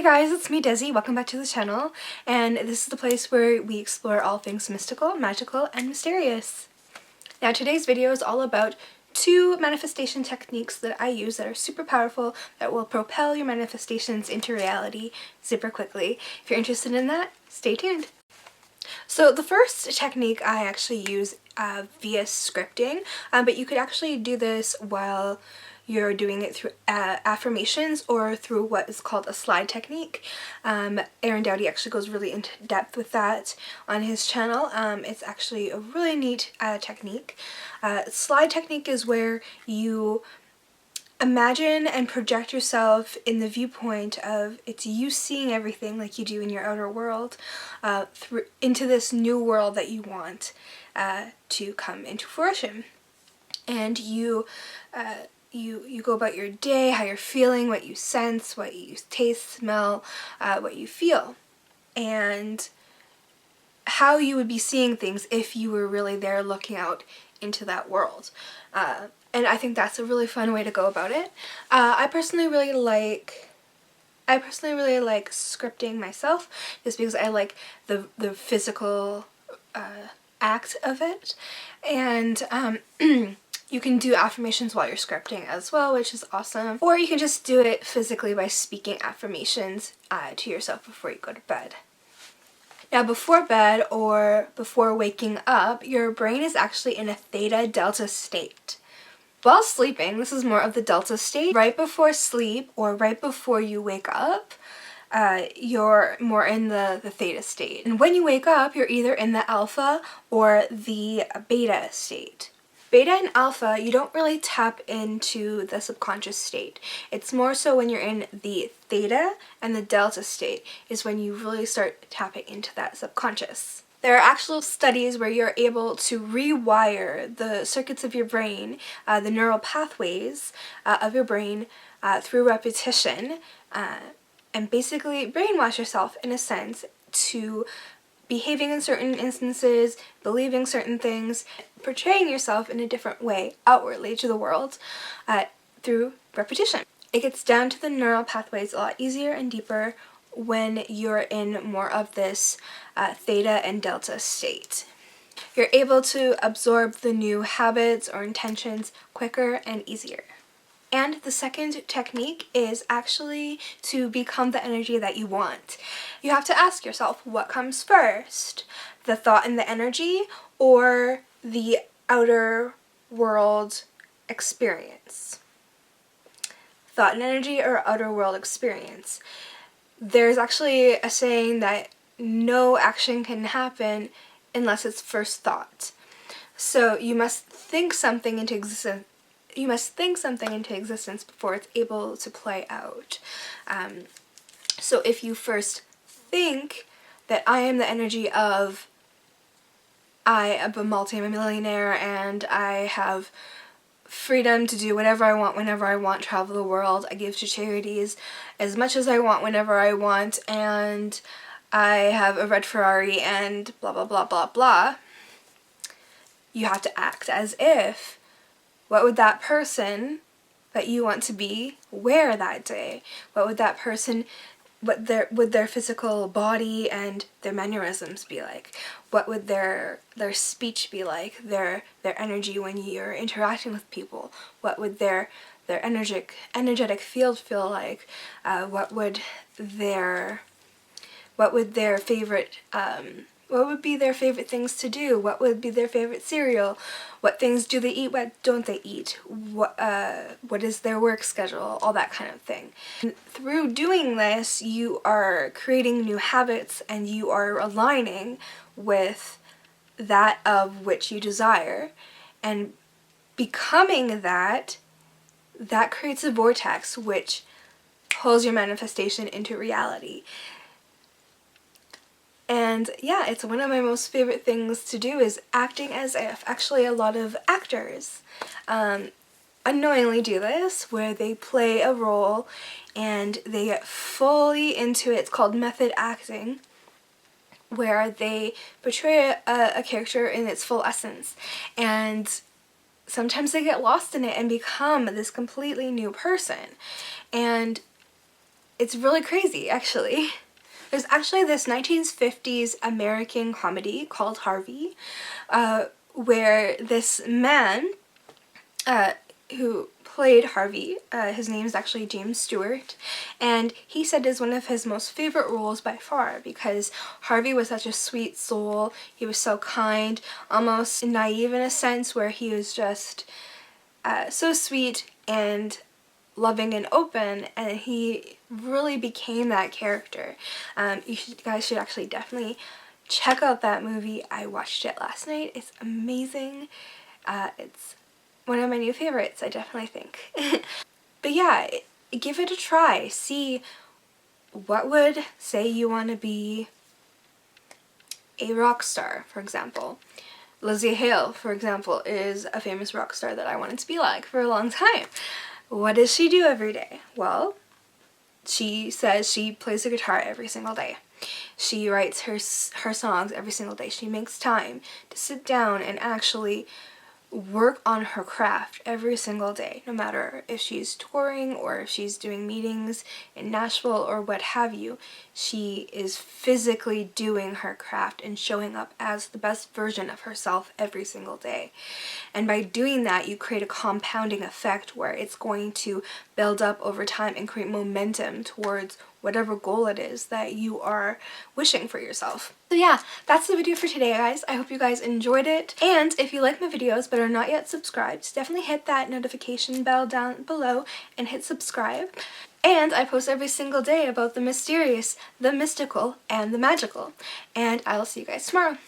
Hey guys, it's me Desi, welcome back to the channel, and this is the place where we explore all things mystical, magical, and mysterious. Now today's video is all about 2 manifestation techniques that I use that are super powerful that will propel your manifestations into reality super quickly. If you're interested in that, stay tuned. So the first technique I actually use via scripting, but you could actually do this while you're doing it through affirmations or through what is called a slide technique. Aaron Doughty actually goes really into depth with that on his channel. It's actually a really neat technique. Slide technique is where you imagine and project yourself in the viewpoint of it's you seeing everything like you do in your outer world into this new world that you want to come into fruition. And you go about your day, how you're feeling, what you sense, what you taste, smell, what you feel, and how you would be seeing things if you were really there looking out into that world. And I think that's a really fun way to go about it. I personally really like scripting myself just because I like the physical act of it, and you can do affirmations while you're scripting as well, which is awesome. Or you can just do it physically by speaking affirmations to yourself before you go to bed. Now before bed or before waking up, your brain is actually in a theta delta state. While sleeping, this is more of the delta state. Right before sleep or right before you wake up, you're more in the theta state. And when you wake up, you're either in the alpha or the beta state. Beta and alpha, you don't really tap into the subconscious state. It's more so when you're in the theta and the delta state is when you really start tapping into that subconscious. There are actual studies where you're able to rewire the circuits of your brain, the neural pathways of your brain through repetition, and basically brainwash yourself in a sense to behaving in certain instances, believing certain things, portraying yourself in a different way outwardly to the world through repetition. It gets down to the neural pathways a lot easier and deeper when you're in more of this theta and delta state. You're able to absorb the new habits or intentions quicker and easier. And the second technique is actually to become the energy that you want. You have to ask yourself, what comes first? The thought and the energy, or the outer world experience? Thought and energy or outer world experience? There's actually a saying that no action can happen unless it's first thought. So you must think something into existence. Before it's able to play out. So if you first think that I am the energy of I am a multi-millionaire and I have freedom to do whatever I want whenever I want, travel the world, I give to charities as much as I want whenever I want, and I have a red Ferrari and blah blah blah blah blah, you have to act as if what would that person that you want to be wear that day? What would that person, would their physical body and their mannerisms be like? What would their speech be like? Their energy when you're interacting with people? What would their energetic field feel like? What would be their favorite things to do? What would be their favorite cereal? What things do they eat? What don't they eat? What is their work schedule? All that kind of thing. And through doing this, you are creating new habits and you are aligning with that of which you desire, and becoming that creates a vortex which pulls your manifestation into reality. And yeah, it's one of my most favorite things to do is acting as if. Actually, a lot of actors unknowingly do this, where they play a role and they get fully into it. It's called method acting, where they portray a character in its full essence. And sometimes they get lost in it and become this completely new person. And it's really crazy, actually. There's actually this 1950s American comedy called Harvey, where this man who played Harvey, his name is actually James Stewart, and he said is one of his most favorite roles by far because Harvey was such a sweet soul. He was so kind, almost naive in a sense, where he was just so sweet and loving and open, and he really became that character. You guys should actually definitely check out that movie. I watched it last night. It's amazing. It's one of my new favorites, I definitely think. But yeah, give it a try. See what would say you want to be a rock star, for example. Lizzie Hale, for example, is a famous rock star that I wanted to be like for a long time. What does she do every day? Well, she says she plays the guitar every single day. She writes her songs every single day. She makes time to sit down and actually work on her craft every single day, no matter if she's touring or if she's doing meetings in Nashville or what have you. She is physically doing her craft and showing up as the best version of herself every single day. And by doing that, you create a compounding effect where it's going to build up over time and create momentum towards whatever goal it is that you are wishing for yourself. So yeah, that's the video for today, guys. I hope you guys enjoyed it. And if you like my videos but are not yet subscribed, definitely hit that notification bell down below and hit subscribe. And I post every single day about the mysterious, the mystical, and the magical. And I will see you guys tomorrow.